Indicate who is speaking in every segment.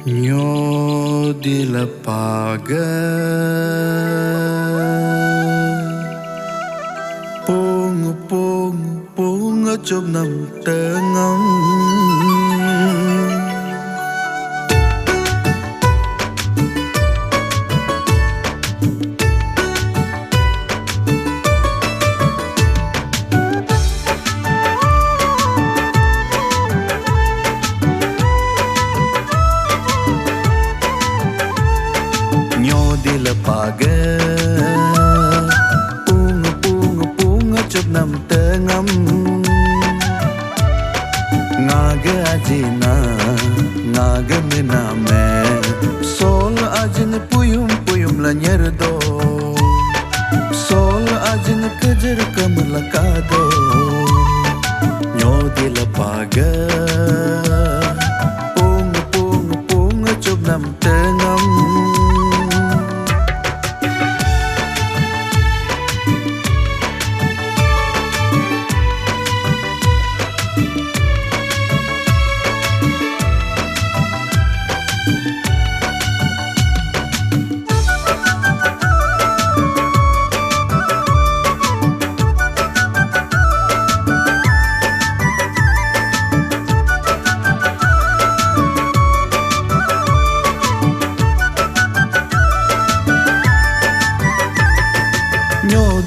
Speaker 1: Nyo dilapaga Pung chụp nằm tơ ngắm Dilapaga Pung chụp nằm tơ ngắm Ngaga ajina Ngaga miname Sol ajin puyum la nyerdo Sol ajin kejar kamalakado Nyo dilapaga Pung chụp nằm tơ ngắm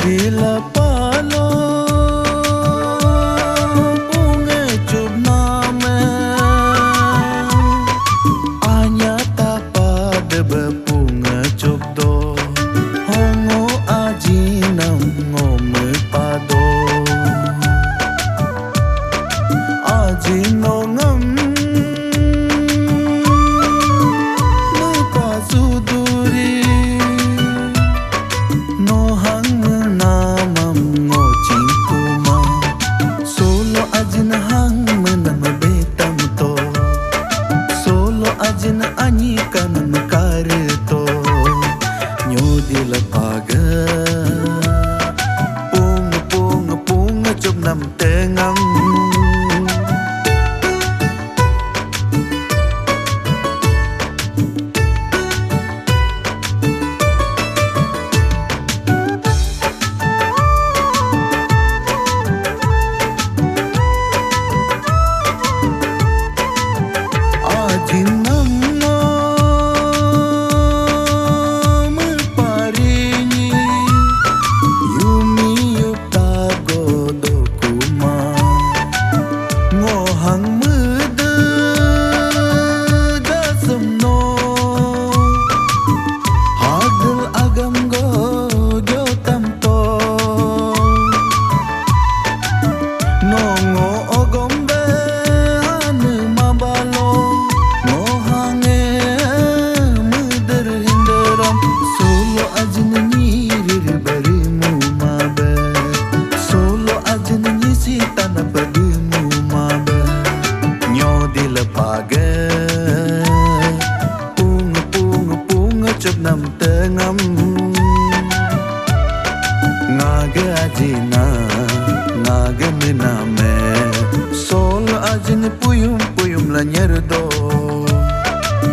Speaker 1: Dilapalo punge chụp name Anya tapad punge chụp do Hongo ajinam ngome pado Ajino ngam Lupa suduri No hang Anyi kanan karto Nyo dilapaga Pung chụp nằm tơ ngắm Dilapaga Pung chụp nằm tơ ngắm Ngaga ajina Ngaga miname Sol ajin puyum la nyerdo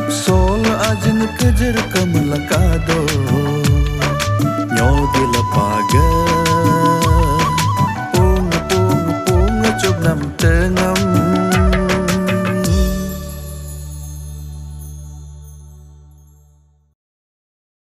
Speaker 1: Sol ajin kejar kamalakado Nyo dilapaga